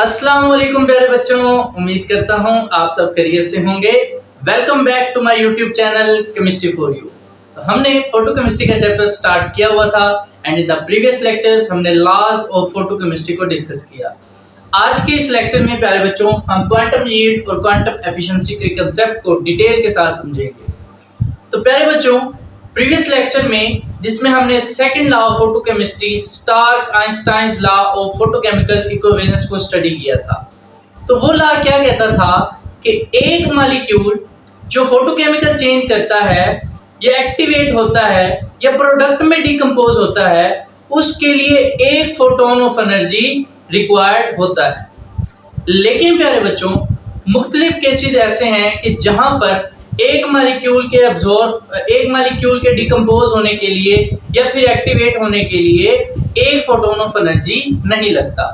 अस्सलाम वालेकुम प्यारे बच्चों, उम्मीद करता हूँ आप सब खैरियत से होंगे। Welcome back to my YouTube channel chemistry for you. तो हमने फोटो केमिस्ट्री का चैप्टर स्टार्ट किया हुआ था and in the previous lectures हमने लॉज ऑफ फोटो केमिस्ट्री को डिस्कस किया। आज के इस लेक्चर में प्यारे बच्चों हम क्वांटम यील्ड और क्वांटम एफिशिएंसी के कंसेप्ट को डिटेल के साथ समझेंगे। तो प्यारे बच्चों, प्रीवियस लेक्चर में जिसमें हमने second law of photochemistry Stark Einstein's law of photochemical equivalence को स्टडी किया था। तो वो लॉ क्या कहता था कि एक मॉलिक्यूल जो फोटोकेमिकल चेंज करता है या एक्टिवेट होता है या प्रोडक्ट में डिकम्पोज होता है, उसके लिए एक फोटोन ऑफ एनर्जी रिक्वायर्ड होता है। लेकिन प्यारे बच्चों, मुख्तलिफ केसेस ऐसे हैं कि जहां पर एक मॉलिक्यूल के डिकम्पोज होने के लिए या फिर एक्टिवेट होने के लिए एक फोटोन ऑफ एनर्जी नहीं लगता।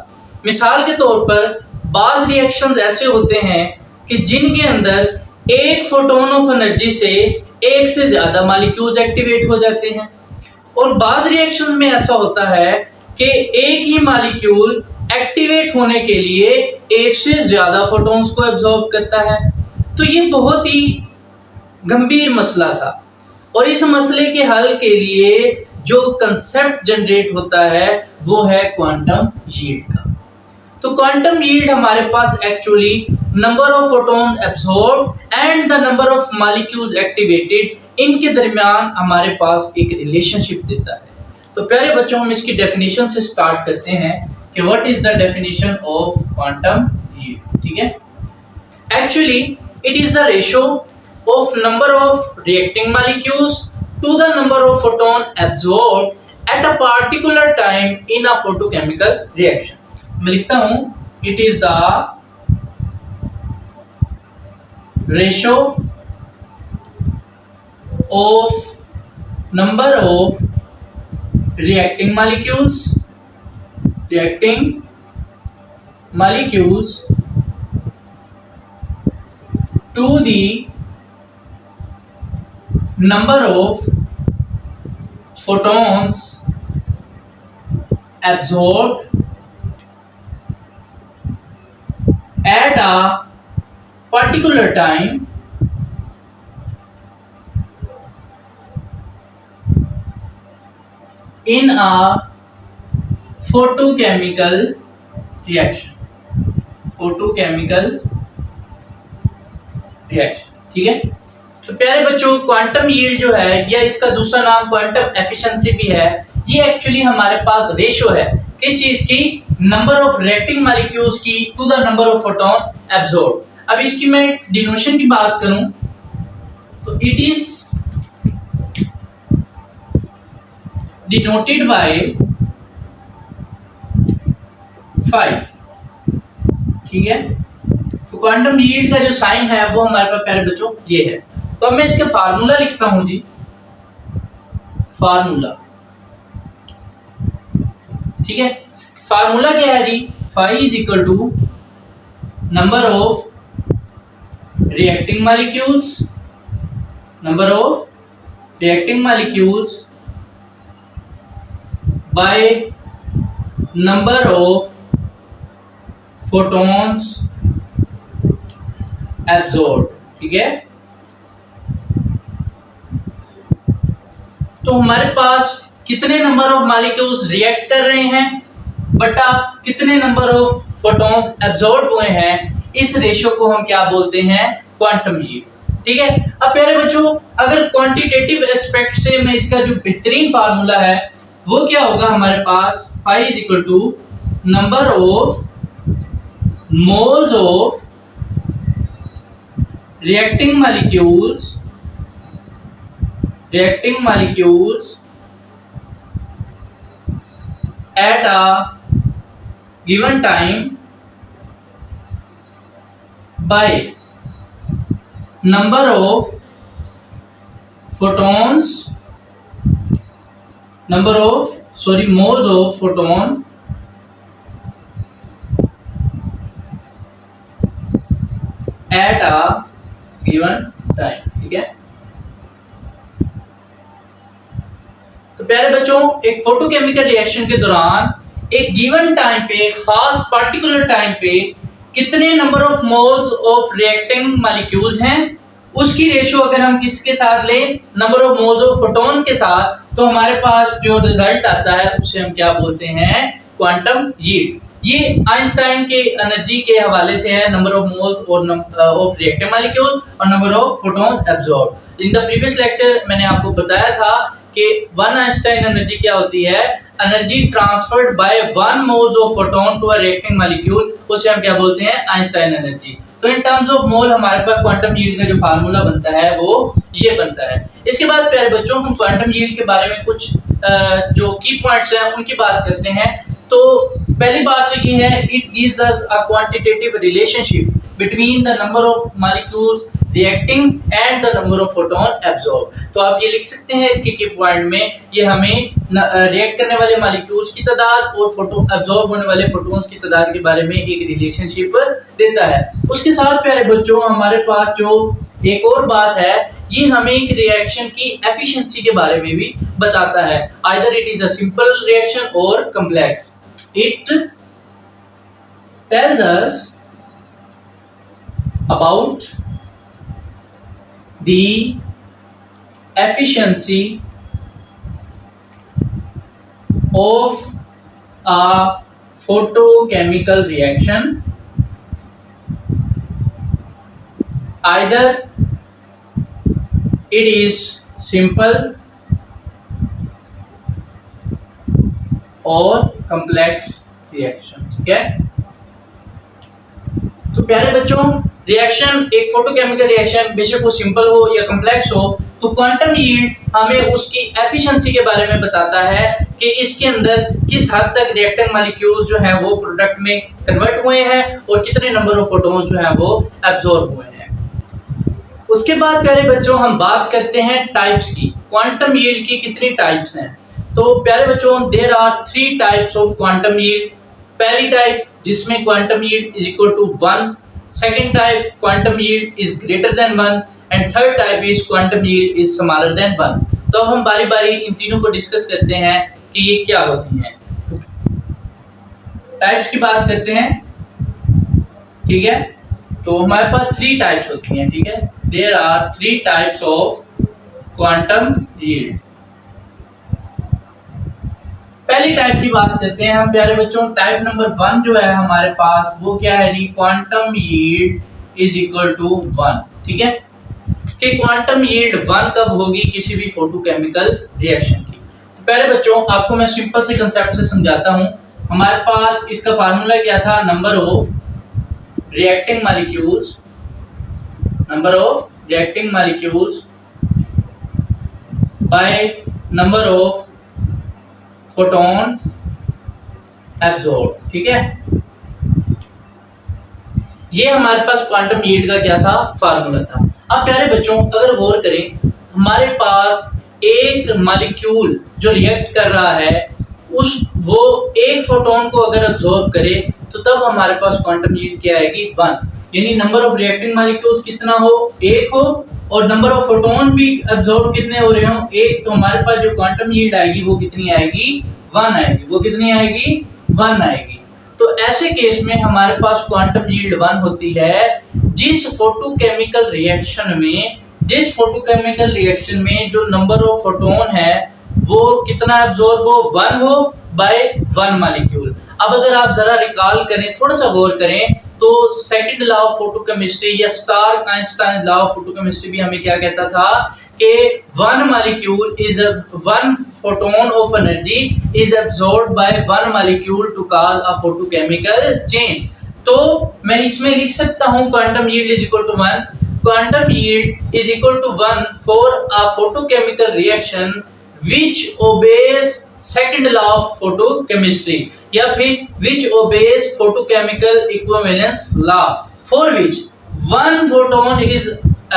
मिसाल के तौर पर बाज़ रिएक्शंस ऐसे होते हैं कि जिनके अंदर एक फोटोन ऑफ एनर्जी से एक से ज़्यादा मॉलिक्यूल्स एक्टिवेट हो जाते हैं, और बाज़ रिएक्शंस में ऐसा होता है कि एक ही मॉलिक्यूल एक्टिवेट होने के लिए एक से ज़्यादा फोटोन्स को एब्जॉर्ब करता है। तो ये बहुत ही गंभीर मसला था, और इस मसले के हल के लिए जो कंसेप्ट जनरेट होता है वो है क्वांटम यील्ड का। तो क्वांटम यील्ड हमारे पास actually number of photon absorb and the number of molecules activated, इनके दरमियान हमारे पास एक रिलेशनशिप देता है। तो प्यारे बच्चों, हम इसकी डेफिनेशन से स्टार्ट करते हैं कि what is the definition of quantum yield. ठीक है, actually it is the ratio of number of reacting molecules to the number of photon absorbed at a particular time in a photochemical reaction। मैं लिखता हूं, it is the ratio of number of reacting molecules to the number of photons absorbed at a particular time in a photochemical reaction। ठीक है। तो प्यारे बच्चों, quantum yield जो है या इसका दूसरा नाम क्वांटम एफिशिएंसी भी है, ये एक्चुअली हमारे पास रेशियो है किस चीज की? नंबर ऑफ रिएक्टिंग मॉलिक्यूल्स की to the number of photon absorb. अब इसकी मैं डिनोशन की बात करूं तो इट इज डिनोटेड बाय 5। ठीक है, तो क्वांटम यील्ड का जो साइन है वो हमारे पास प्यारे बच्चों ये है। तो अब मैं इसके फार्मूला लिखता हूं जी, फार्मूला। ठीक है, फार्मूला क्या है जी? Phi is equal to number of reacting molecules by number of photons absorb. ठीक है, तो हमारे पास कितने नंबर ऑफ मॉलिक्यूल्स रिएक्ट कर रहे हैं बटा कितने नंबर ऑफ फोटॉन्स एब्सॉर्ब हुए हैं, इस रेशियो को हम क्या बोलते हैं? Quantum yield. ठीक है, अब प्यारे बच्चों, अगर क्वांटिटेटिव एस्पेक्ट से मैं इसका जो बेहतरीन फार्मूला है वो क्या होगा हमारे पास? Phi is equal to number of moles of reacting molecules at a given time by number of moles of photon at a given time। ठीक है, तो प्यारे बच्चों, एक फोटोकेमिकल रिएक्शन के दौरान एक गिवन टाइम पे, खास पार्टिकुलर टाइम पे कितने number of moles of reacting molecules हैं, उसकी रेशियो अगर हम किसके साथ लें, number of moles of photon के साथ, तो हमारे पास जो रिजल्ट आता है उसे हम क्या बोलते हैं, क्वांटम यील्ड। ये आइंस्टाइन के एनर्जी के हवाले से है, नंबर ऑफ मोल्स और ऑफ रिएक्टिव मॉलिक्यूल्स और number of photons absorb. In the previous lecture मैंने आपको बताया था कि वन आइंस्टाइन एनर्जी क्या होती है, energy transferred by one moles of photon to a reacting molecule, उसे हम क्या बोलते हैं, आइंस्टाइन एनर्जी। तो इन टर्म्स ऑफ मोल हमारे पास क्वांटम यील्ड का जो फार्मूला बनता है वो ये बनता है। इसके बाद प्यारे बच्चों हम क्वांटम यील्ड के बारे में कुछ जो की पॉइंट्स हैं उनकी बात करते हैं। तो पहली बात तो ये है, it gives us a quantitative relationship between the number of molecules reacting and the number of photon absorb. तो आप ये लिख सकते हैं इसके की पॉइंट में, ये हमें रिएक्ट करने वाले मॉलिक्यूल्स की तादाद और फोटो एब्जॉर्ब होने वाले फोटोन्स की तादाद के बारे में एक रिलेशनशिप देता है। उसके साथ प्यारे बच्चों हमारे पास जो एक और बात है, ये हमें एक रिएक्शन की एफिशिएंसी के बारे में भी बताता है। Either it is a simple reaction और complex. It tells us about the efficiency of a photochemical reaction, either it is simple or complex reaction। ठीक है, तो प्यारे बच्चों रिएक्शन, एक फोटोकेमिकल रिएक्शन बेशक वो सिंपल हो या कॉम्प्लेक्स हो, तो क्वांटम यील्ड हमें उसकी एफिशिएंसी के बारे में बताता है कि इसके अंदर किस हद तक रिएक्टिंग मॉलिक्यूल्स जो हैं वो प्रोडक्ट में कन्वर्ट हुए हैं और कितने नंबर ऑफ फोटोन्स जो हैं वो एब्जॉर्ब हुए हैं। उसके बाद प्यारे बच्चों हम बात करते हैं टाइप्स की। क्वांटम यील्ड की कितनी टाइप्स हैं? तो प्यारे बच्चों there are 3 types of quantum yield. पहली टाइप जिसमें quantum yield is equal to 1, second type quantum yield is greater than 1 and third type is quantum yield is smaller than 1। तो अब हम बारी बारी इन तीनों को डिस्कस करते हैं कि ये क्या होती हैं। टाइप्स की बात करते हैं, ठीक है। तो हमारे पास 3 टाइप्स होती हैं, ठीक है। There are 3 types of quantum yield. पहली टाइप की बात करते हैं हम प्यारे बच्चों। टाइप नंबर 1 जो है हमारे पास वो क्या है जी, quantum yield is equal to 1। ठीक है, कि क्वांटम यील्ड 1 कब होगी किसी भी फोटोकेमिकल रिएक्शन की। तो प्यारे बच्चों आपको मैं सिंपल से कंसेप्ट से समझाता हूं। हमारे पास इसका फार्मूला क्या था, number of reacting molecules, number of reacting molecules by number of photon absorb. ठीक है, ये हमारे पास क्वांटम यील्ड का क्या था, फार्मूला था। अब प्यारे बच्चों अगर गौर करें, हमारे पास एक मॉलिक्यूल जो रिएक्ट कर रहा है वो एक फोटोन को अगर एब्जॉर्ब करे तो तब हमारे पास क्वांटम यील्ड क्या आएगी, 1। यानी नंबर ऑफ रिएक्टिंग मॉलिक्यूल्स कितना हो, 1 हो, और नंबर ऑफ फोटोन भी एब्जॉर्ब कितने हो रहे हो, 1। तो हमारे पास जो क्वांटम यील्ड आएगी वो कितनी आएगी, 1 आएगी। वो कितनी आएगी, 1 आएगी। तो ऐसे केस में हमारे पास क्वांटम यील्ड 1 होती है जिस फोटोकेमिकल रिएक्शन में जो नंबर ऑफ फोटोन है वो कितना एब्जॉर्ब हो, 1 हो बाय 1 मॉलिक्यूल। अब अगर आप जरा रिकॉल करें, थोड़ा सा गौर करें, तो सेकंड लॉ ऑफ फोटोकेमिस्ट्री या Stark Einstein law of photochemistry भी हमें क्या कहता था कि 1 molecule is 1 photon of energy is absorbed by 1 molecule to cause a photochemical chain. तो मैं इसमें लिख सकता हूं quantum yield is equal to 1, quantum yield is equal to 1 for a photochemical reaction which obeys second law of photochemistry या फिर which obeys photochemical equivalence law, for which 1 photon is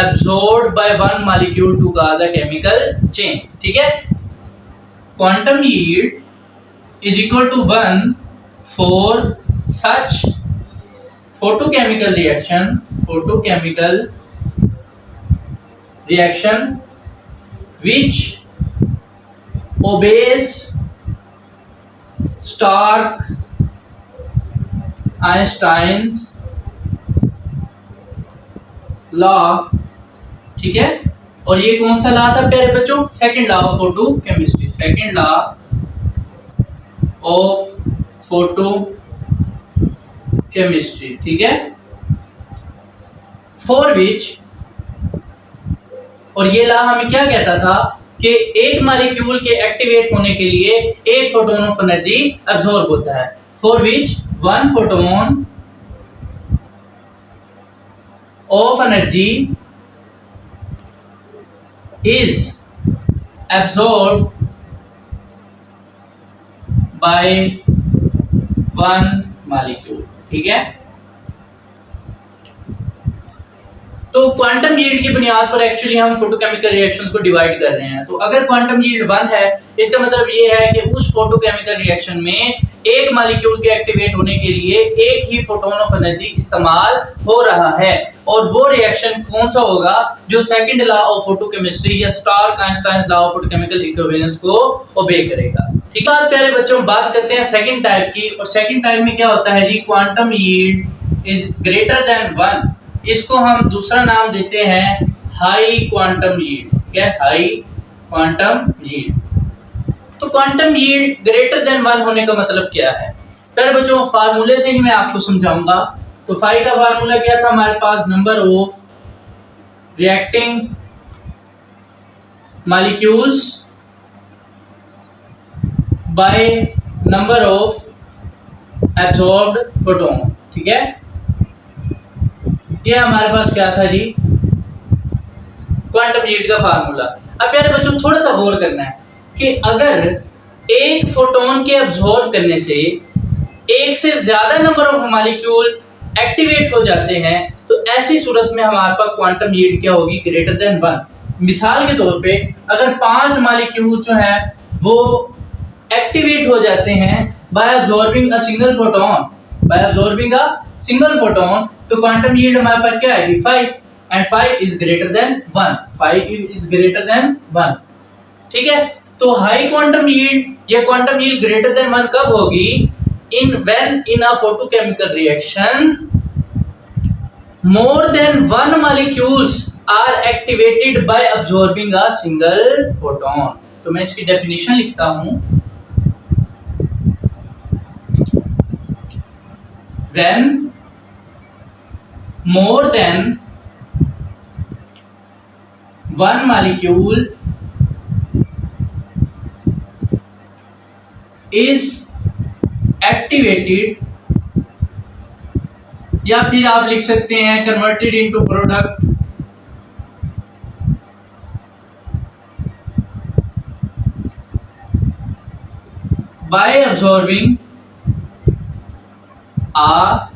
absorbed by 1 molecule to cause a chemical chain। ठीक है, quantum yield is equal to 1 for such photochemical reaction which obeys Stark Einstein's law, ठीक है। और ये कौन सा law था प्यारे बच्चों? Second law of photo chemistry, second law of photo chemistry, ठीक है। फॉर विच, और ये लॉ हमें क्या कहता था कि एक मॉलिक्यूल के एक्टिवेट होने के लिए एक फोटोन ऑफ एनर्जी अब्सॉर्ब होता है। For which one photon of energy is absorbed by one molecule, ठीक है। तो क्वांटम यील्ड की बुनियाद पर एक्चुअली हम फोटोकेमिकल रिएक्शंस को डिवाइड कर रहे हैं। तो अगर क्वांटम यील्ड 1 है, इसका मतलब ये है कि उस फोटोकेमिकल रिएक्शन में एक मॉलिक्यूल के एक्टिवेट होने के लिए एक ही फोटोन ऑफ एनर्जी इस्तेमाल हो रहा है। और वो रिएक्शन कौन सा होगा? जो सेकंड लॉ ऑफ फोटोकेमिस्ट्री या Stark Einstein law of photochemical equivalence को ओबे करेगा, ठीक है। प्यारे बच्चों, बात करते हैं सेकंड टाइप की। और सेकंड टाइप में क्या होता है जी? Quantum yield is greater than 1। इसको हम दूसरा नाम देते हैं हाई क्वांटम यील्ड। क्या? High quantum yield. तो क्वांटम यील्ड ग्रेटर देन 1 होने का मतलब क्या है? पहले बच्चों फार्मूले से ही मैं आपको समझाऊंगा। तो फाई का फार्मूला क्या था हमारे पास? Number of reacting molecules by number of absorbed photon, ठीक है। ये हमारे पास क्या था जी? क्वांटम यील्ड का फार्मूला। अब प्यारे बच्चों थोड़ा सा गौर करना है कि अगर एक फोटोन के अब्सॉर्ब करने से एक से ज्यादा नंबर ऑफ मॉलिक्यूल एक्टिवेट हो जाते हैं, तो ऐसी सूरत में हमारे पास क्वांटम यील्ड क्या होगी? Greater than 1। मिसाल के तौर पे अगर 5 मॉलिक्यूल जो है वो एक्टिवेट हो जाते हैं by absorbing a single photon, by absorbing a single photon, तो क्वांटम यील्ड हमारे पास क्या आएगी? 5, and 5 is greater than 1। 5 is greater than 1, ठीक है। तो हाई क्वांटम यील्ड या क्वांटम यील्ड ग्रेटर देन 1 कब होगी? when in a photochemical reaction more than one molecules are activated by absorbing a single photon। तो मैं इसकी डेफिनेशन लिखता हूं। when more than one molecule is activated, या फिर आप लिख सकते हैं converted into product by absorbing a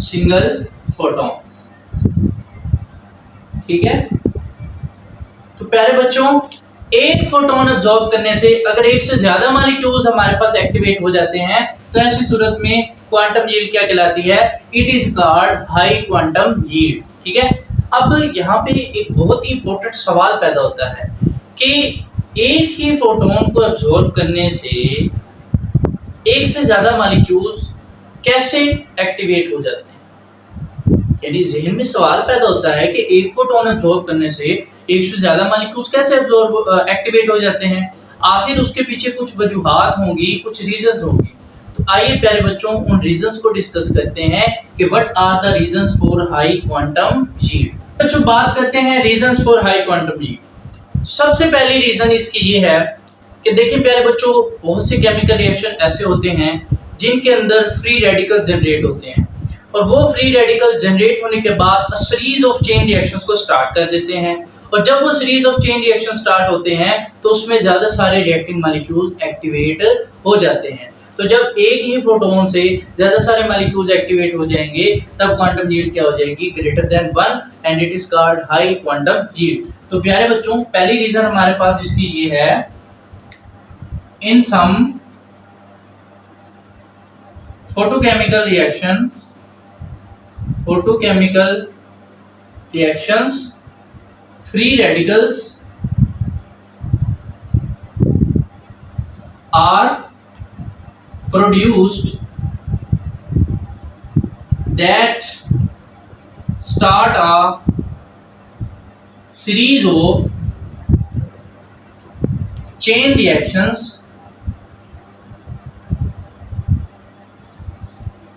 single photon, ठीक है। तो प्यारे बच्चों एक फोटोन अब्सॉर्ब करने से अगर एक से ज्यादा मॉलिक्यूल्स हमारे पास एक्टिवेट हो जाते हैं, तो ऐसी सूरत में क्वांटम यील्ड क्या कहलाती है? It is called high quantum yield, ठीक है। अब यहाँ पे एक बहुत ही इंपॉर्टेंट सवाल पैदा होता है कि एक ही फोटोन को अब्सॉर्ब करने से एक से ज्यादा मॉलिक्यूल्स कैसे एक्टिवेट हो जाते हैं। यानी ज़हन में सवाल पैदा होता है कि एक फोटोन अब्सॉर्ब करने से एक से ज्यादा मॉलिक्यूल्स कैसे अब्सॉर्ब एक्टिवेट हो जाते हैं। आखिर उसके पीछे कुछ वजूहात होंगी, कुछ रीजंस होंगी। तो आइए प्यारे बच्चों उन रीजंस को डिस्कस करते हैं कि what are the reasons for high quantum yield. बच्चों बात करते हैं reasons for high quantum yield. सबसे पहली रीजन इसकी ये है कि देखिए प्यारे बच्चों बहुत से केमिकल रिएक्शन ऐसे होते हैं जिनके अंदर फ्री रेडिकल्स जनरेट होते हैं, और वो फ्री रेडिकल जनरेट होने के बाद सीरीज ऑफ चेन रिएक्शंस को स्टार्ट कर देते हैं। और जब वो series of chain reaction start होते हैं तो उसमें ज्यादा सारे रिएक्टिंग मॉलिक्यूल्स एक्टिवेट हो जाते हैं। तो जब एक ही फोटोन से ज्यादा सारे मॉलिक्यूल्स एक्टिवेट हो जाएंगे तब क्वांटम यील्ड क्या हो जाएगी? Greater than 1, and it is called high quantum yield. तो प्यारे बच्चों पहली रीजन हमारे पास इसकी ये है, इन सम photochemical reactions free radicals are produced that start a series of chain reactions.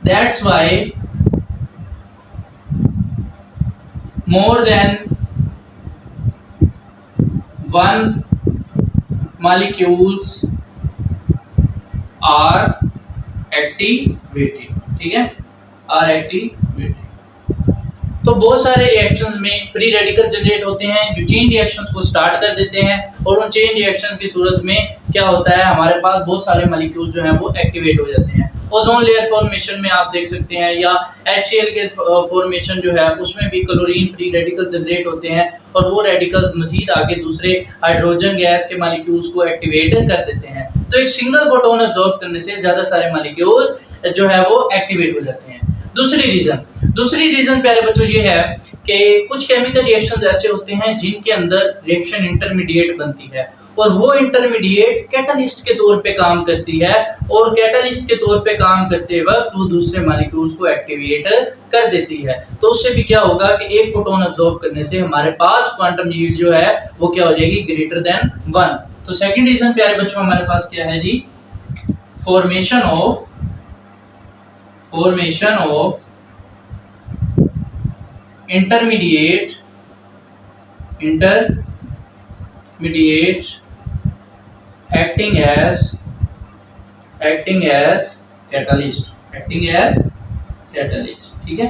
That's why more than one molecules are activated. ठीक है, आर एक्टिवेटेड। तो बहुत सारे रिएक्शंस में फ्री रेडिकल जनरेट होते हैं जो चेन रिएक्शंस को स्टार्ट कर देते हैं, और उन चेन रिएक्शंस की सूरत में क्या होता है, हमारे पास बहुत सारे मॉलिक्यूल जो हैं वो एक्टिवेट हो जाते हैं। ओजोन लेयर फॉर्मेशन में आप देख सकते हैं, या HCl के फॉर्मेशन जो है उसमें भी क्लोरीन फ्री रेडिकल जनरेट होते हैं, और वो रेडिकल्स मजीद आगे दूसरे हाइड्रोजन गैस के मॉलिक्यूल्स को एक्टिवेट कर देते हैं। तो एक सिंगल फोटोन अब्सॉर्ब करने से ज्यादा सारे मॉलिक्यूल्स जो है वो एक्टिवेट हो जाते हैं। दूसरी रीजन प्यारे बच्चों ये है कि कुछ केमिकल रिएक्शंस ऐसे होते हैं जिनके अंदर रिएक्शन इंटरमीडिएट बनती है, और वो इंटरमीडिएट कैटलिस्ट के तौर पे काम करती है, और कैटलिस्ट के तौर पे काम करते वक्त वो दूसरे मॉलिक्यूल्स को एक्टिवेट कर देती है। तो उससे भी क्या होगा कि एक फोटोन अब्सॉर्ब करने से हमारे पास क्वांटम यील्ड जो है वो क्या हो जाएगी, ग्रेटर देन 1। तो सेकंड रीजन प्यारे बच्चों हमारे पास क्या है जी, formation of intermediate acting as catalyst। ठीक है,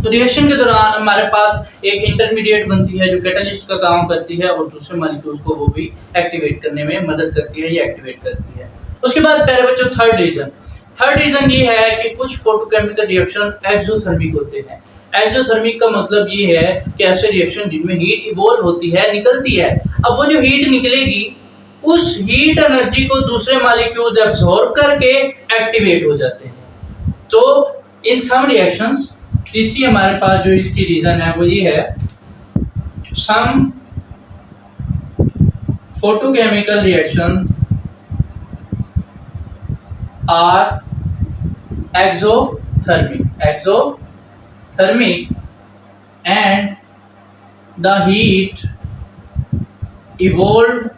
तो रिएक्शन के दौरान हमारे पास एक इंटरमीडिएट बनती है जो कैटलिस्ट का काम करती है, और दूसरे मॉलिक्यूल्स को वो भी एक्टिवेट करने में मदद करती है या एक्टिवेट करती है। उसके बाद प्यारे बच्चों थर्ड रीजन ये है कि कुछ फोटोकेमिकल रिएक्शन एक्सोथर्मिक होते हैं। एक्सोथर्मिक का मतलब ये है कि ऐसे रिएक्शन जिनमें हीट इवॉल्व होती है, निकलती है। अब वो जो हीट निकलेगी उस हीट एनर्जी को दूसरे मॉलिक्यूल्स एब्सॉर्ब करके एक्टिवेट हो जाते हैं। तो इन सम रिएक्शंस, तीसरी हमारे पास जो इसकी रीजन है वो ये है, some photochemical reaction are exothermic and the heat evolved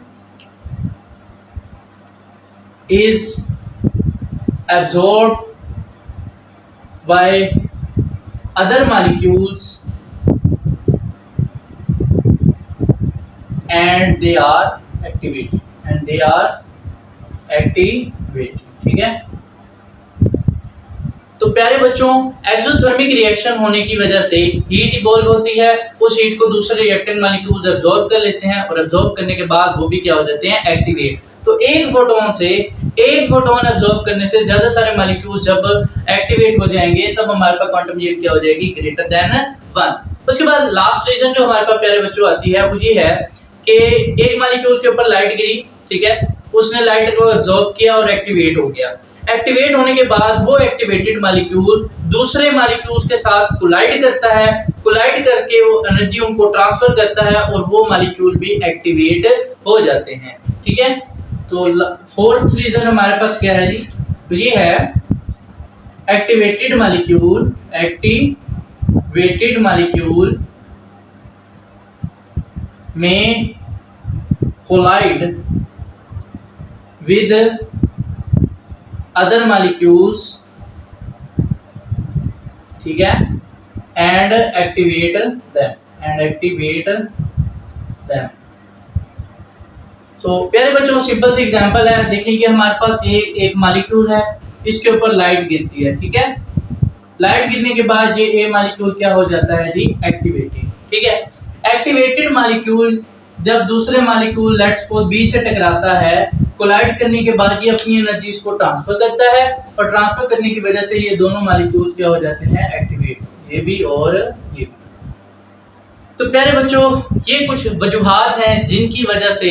is absorbed by other molecules and they are activated। ठीक है, तो प्यारे बच्चों एक्सोथर्मिक रिएक्शन होने की वजह से हीट इवॉल्व होती है, उस हीट को दूसरे रिएक्टेंट मॉलिक्यूल्स एब्सॉर्ब कर लेते हैं, और एब्सॉर्ब करने के बाद वो भी क्या हो जाते हैं, एक्टिवेट। तो एक फोटोन एब्सॉर्ब करने से ज्यादा सारे मॉलिक्यूल्स जब एक्टिवेट हो जाएंगे तब हमारे पास क्वांटम यील्ड क्या हो जाएगी, ग्रेटर देन 1। उसके बाद लास्ट रीजन जो हमारे पास प्यारे बच्चों आती है वो ये है कि एक मॉलिक्यूल के ऊपर लाइट गिरी, ठीक है, उसने लाइट को एब्सॉर्ब किया और एक्टिवेट हो गया। एक्टिवेट होने के बाद वो एक्टिवेटेड मॉलिक्यूल दूसरे मॉलिक्यूल्स के साथ कोलाइड करता है, कोलाइड करके वो एनर्जी उनको ट्रांसफर करता है, और वो मॉलिक्यूल भी एक्टिवेट हो जाते हैं। ठीक है, तो फोर्थ रीजन हमारे पास क्या है जी, तो ये है एक्टिवेटेड मॉलिक्यूल में कोलाइड with other molecules, ठीक है, and activate them। तो प्यारे बच्चों सिंपल सी एग्जांपल है, देखिए कि हमारे पास एक मॉलिक्यूल है, इसके ऊपर लाइट गिरती है, ठीक है, लाइट गिरने के बाद ये ए मॉलिक्यूल क्या हो जाता है जी, एक्टिवेटेड। ठीक है, एक्टिवेटेड मॉलिक्यूल जब दूसरे मॉलिक्यूल लेट्स सपोज बी से टकराता है, कोलाइड करने के बाद ये अपनी एनर्जी इसको ट्रांसफर करता है, और ट्रांसफर करने की वजह से ये दोनों मॉलिक्यूल्स क्या हो जाते हैं, एक्टिवेट, ये भी और ये भी। तो प्यारे बच्चों ये कुछ वजूहात हैं जिनकी वजह से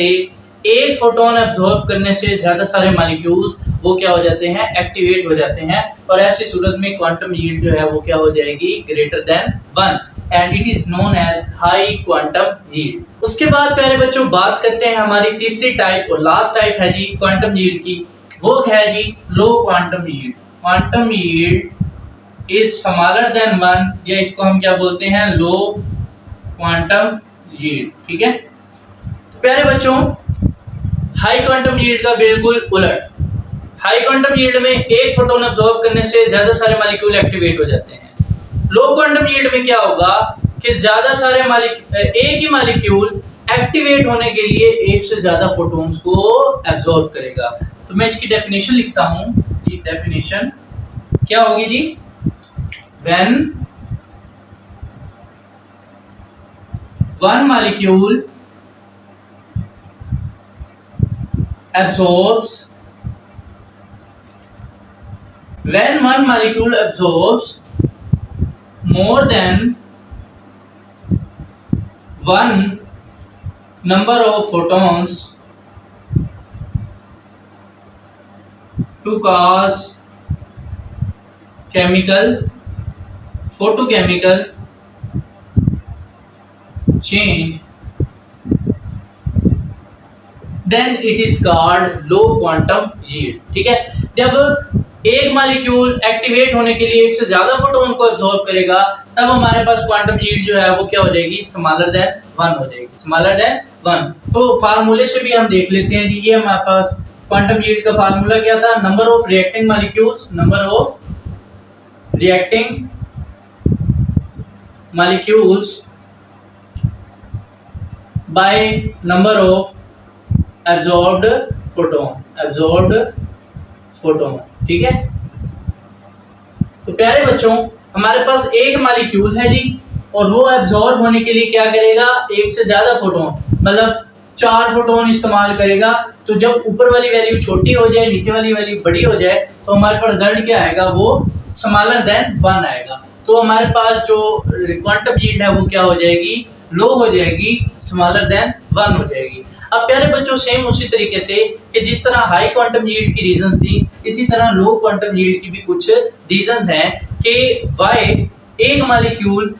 एक फोटोन एब्सॉर्ब करने से ज्यादा सारे मॉलिक्यूल्स वो क्या हो जाते हैं, एक्टिवेट हो जाते हैं, और ऐसी सूरत में क्वांटम यील्ड जो है वो क्या हो जाएगी, greater than 1, and it is known as high quantum yield. उसके बाद प्यारे बच्चों बात करते हैं हमारी तीसरी टाइप और लास्ट टाइप है जी क्वांटम यील्ड की, वो है जी low quantum yield. Quantum yield is smaller than 1, या इसको हम क्या बोलते हैं, लो क्वांटम यील्ड। ठीक है, तो प्यारे बच्चों हाई क्वांटम यील्ड का बिल्कुल उलट। हाई क्वांटम यील्ड में एक फोटोन अब्सॉर्ब करने से ज्यादा सारे मॉलिक्यूल एक्टिवेट हो जाते हैं। लो क्वांटम यील्ड में क्या होगा कि ज्यादा सारे एक ही मॉलिक्यूल एक्टिवेट होने के लिए एक से ज्यादा फोटोन्स को एब्सॉर्ब करेगा। तो मैं इसकी डेफिनेशन लिखता हूं। ये डेफिनेशन क्या होगी जी, when one molecule absorbs when one molecule absorbs more than one number of photons to cause photochemical change, then it is called low quantum yield। ठीक है, जब एक मॉलिक्यूल एक्टिवेट होने के लिए एक से ज्यादा फोटोन को एब्सॉर्ब करेगा तब हमारे पास क्वांटम यील्ड जो है वो क्या हो जाएगी, स्मॉलर देन 1 हो जाएगी, स्मॉलर देन 1। तो फार्मूले से भी हम देख लेते हैं जी। ये हमारे पास क्वांटम यील्ड का फार्मूला क्या था, number of reacting molecules, number of reacting molecules by number of absorbed photon। ठीक है, तो प्यारे बच्चों हमारे पास एक मॉलिक्यूल है जी और वो एब्जॉर्ब होने के लिए क्या करेगा, एक से ज्यादा फोटोन, मतलब 4 फोटोन इस्तेमाल करेगा। तो जब ऊपर वाली वैल्यू छोटी हो जाए, नीचे वाली वैल्यू बड़ी हो जाए, तो हमारे पास रिजल्ट क्या आएगा, वो स्मॉलर देन 1 आएगा। तो हमारे पास जो क्वांटम यील्ड है वो क्या हो जाएगी, लो हो जाएगी, स्मॉलर देन 1 हो जाएगी। अब प्यारे बच्चों सेम उसी तरीके से कि जिस तरह हाई क्वांटम यील्ड की रीजंस थी, इसी तरह लो क्वांटम यील्ड की भी कुछ रीजंस हैं कि व्हाई एक मॉलिक्यूल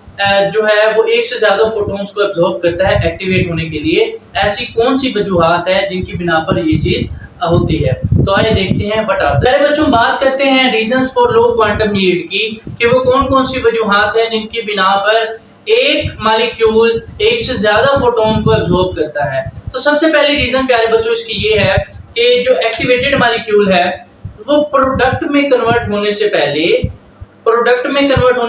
जो है वो एक से ज्यादा फोटोन्स को एब्जॉर्ब करता है एक्टिवेट होने के लिए। ऐसी कौन सी वजूहात है जिनकी बिना पर ये चीज होती है, तो आइए देखते हैं बताते हैं। बच्चों बात करते हैं reasons for low quantum yield की, कि वो कौन कौन सी वजूहात है जिनकी बिना पर एक मॉलिक्यूल एक से ज्यादा फोटोन को एब्जॉर्ब करता है। तो सबसे पहली रीजन प्यारे बच्चों इसकी ये है कि जो एक्टिवेटेड मॉलिक्यूल है वो प्रोडक्ट में कन्वर्ट होने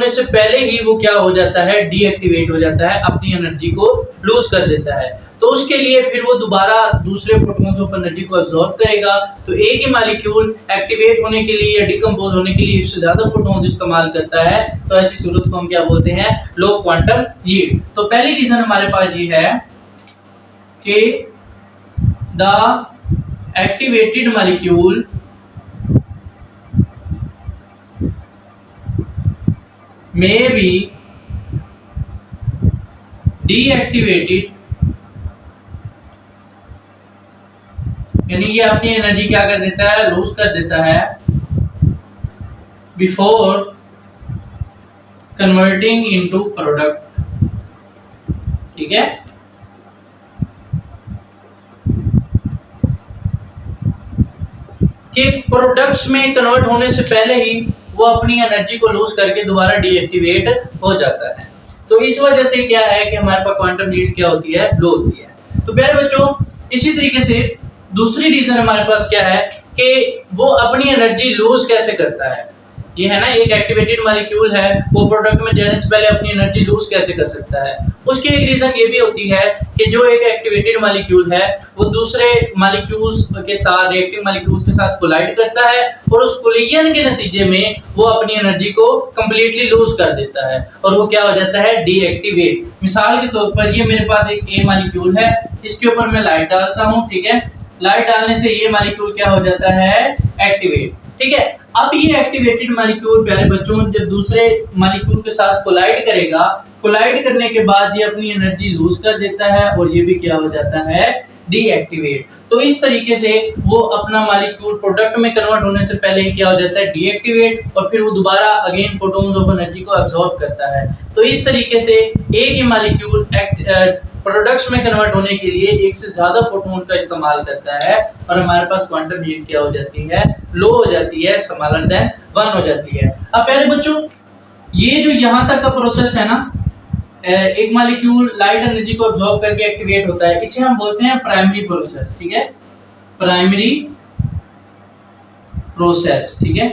से पहले ही वो क्या हो जाता है, डीएक्टिवेट हो जाता है, अपनी एनर्जी को लूज कर देता है। तो उसके लिए फिर वो दोबारा दूसरे फोटोन्स ऑफ एनर्जी को एब्जॉर्ब करेगा। तो एक ही मॉलिक्यूल एक्टिवेट होने के लिए या डिकम्पोज होने के लिए इससे ज्यादा फोटोन्स इस्तेमाल करता है, तो ऐसी सूरत को हम क्या बोलते हैं, लो क्वांटम यील्ड। तो पहली रीजन हमारे पास ये है कि the activated molecule may be deactivated, यानी ये अपनी एनर्जी क्या कर देता है, लूज कर देता है, बिफोर कन्वर्टिंग इनटू प्रोडक्ट। ठीक है, कि प्रोडक्ट्स में कन्वर्ट होने से पहले ही वो अपनी एनर्जी को लूज करके दोबारा डीएक्टिवेट हो जाता है। तो इस वजह से क्या है कि हमारे पास क्वांटम यील्ड क्या होती है, लो होती है। तो प्यारे बच्चों इसी तरीके से दूसरी रीजन हमारे पास क्या है कि वो अपनी एनर्जी लूज कैसे करता है। ये है ना, एक एक्टिवेटेड मॉलिक्यूल है, वो प्रोडक्ट में जाने से पहले अपनी एनर्जी लूज कैसे कर सकता है। उसकी एक रीजन ये भी होती है कि जो एक एक्टिवेटेड मॉलिक्यूल है वो दूसरे मॉलिक्यूल्स के साथ, रिएक्टिव मॉलिक्यूल्स के साथ कोलाइड करता है और उस कोलिजन के नतीजे में वो अपनी एनर्जी को कंप्लीटली लूज कर देता है और वो क्या हो जाता है, डीएक्टिवेट। मिसाल के तौर पर ये मेरे पास एक ए मॉलिक्यूल है, इसके ऊपर मैं लाइट डालता हूँ। ठीक है, लाइट डालने से ये मॉलिक्यूल क्या हो जाता है, एक्टिवेट। ठीक है, अब ये एक्टिवेटेड मॉलिक्यूल प्यारे बच्चों जब दूसरे मॉलिक्यूल के साथ कोलाइड करेगा, कोलाइड करने के बाद ये अपनी एनर्जी लूज कर देता है और ये भी क्या हो जाता है, डीएक्टिवेट। तो इस तरीके से वो अपना मॉलिक्यूल प्रोडक्ट में कन्वर्ट होने से पहले ही क्या हो जाता है, डीएक्टिवेट, और फिर वो दोबारा अगेन फोटोन्स ऑफ एनर्जी को एब्जॉर्ब करता है। तो इस तरीके से एक ही मॉलिक्यूल प्रोडक्ट्स में कन्वर्ट होने के लिए एक से ज्यादा फोटोन का इस्तेमाल करता है और हमारे पास क्वांटम यील्ड क्या हो जाती है, लो हो जाती है, स्मॉलर देन 1 हो जाती है। अब प्यारे बच्चों, ये जो यहाँ तक का प्रोसेस है ना, एक मॉलिक्यूल लाइट एनर्जी को अब्सॉर्ब करके एक्टिवेट होता है, इसे हम बोलते हैं प्राइमरी प्रोसेस। ठीक है, प्राइमरी प्रोसेस। ठीक है,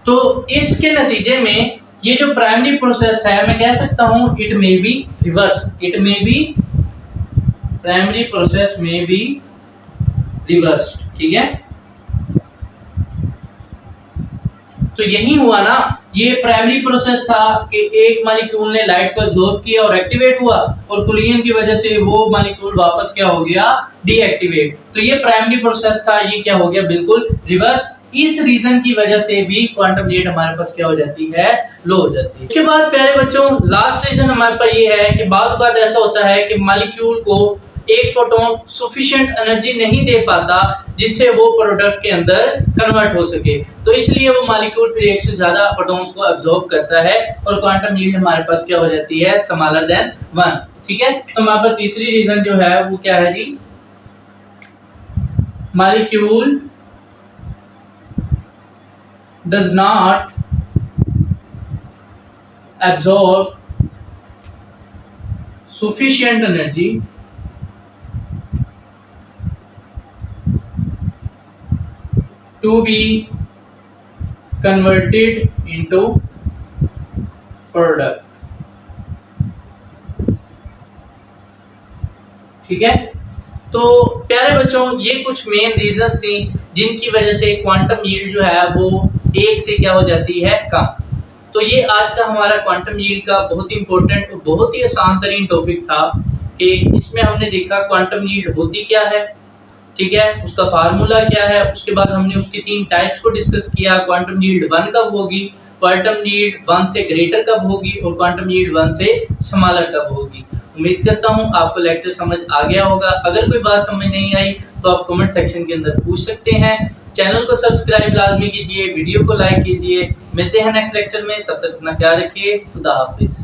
तो इसके नतीजे में ये जो प्राइमरी प्रोसेस है, मैं कह सकता हूं it may be reverse, it may be primary process में बी रिवर्स। ठीक है, तो यही हुआ ना, ये प्राइमरी प्रोसेस था कि एक मॉलिक्यूल ने लाइट को अब्सॉर्ब किया और एक्टिवेट हुआ, और कोलिजन की वजह से वो मॉलिक्यूल वापस क्या हो गया, डीएक्टिवेट। तो ये प्राइमरी प्रोसेस था, ये क्या हो गया, बिल्कुल रिवर्स। इस रीजन की वजह से भी क्वांटम यील्ड हमारे पास क्या हो जाती है, लो हो जाती है। उसके बाद प्यारे बच्चों, लास्ट रीजन हमारे पास ये है कि बाज़ औक़ात ऐसा होता है कि मॉलिक्यूल को एक फोटोन सफिशिएंट एनर्जी नहीं दे पाता जिससे वो प्रोडक्ट के अंदर कन्वर्ट हो सके, तो इसलिए वो मॉलिक्यूल फिर एक से ज्यादा फोटोन्स को अब्सॉर्ब करता है और क्वांटम यील्ड हमारे पास क्या हो जाती है, स्मॉलर देन 1। ठीक है, तो हमारे पास तीसरी रीजन जो है वो क्या है जी, molecule does not absorb sufficient energy to be converted into product। ठीक है, तो प्यारे बच्चों, ये कुछ मेन रीजंस थी जिनकी वजह से क्वांटम यील्ड जो है वो एक से क्या हो जाती है, कम। तो ये आज का हमारा क्वांटम यील्ड का बहुत ही इंपॉर्टेंट और बहुत ही आसान तरीन टॉपिक था कि इसमें हमने देखा क्वांटम यील्ड होती क्या है, ठीक है, उसका फार्मूला क्या है, उसके बाद हमने उसकी 3 टाइप्स को डिस्कस किया, क्वांटम यील्ड 1 कब होगी, क्वांटम यील्ड 1 से ग्रेटर कब होगी और क्वांटम यील्ड 1 से स्मॉलर कब होगी। उम्मीद करता हूं आपको लेक्चर समझ आ गया होगा। अगर कोई बात समझ नहीं आई तो आप कमेंट सेक्शन के अंदर पूछ सकते हैं। चैनल को सब्सक्राइब लाजमी कीजिए, वीडियो को लाइक कीजिए। मिलते हैं नेक्स्ट लेक्चर में, तब तक अपना ख्याल रखिए। खुदा हाफिज।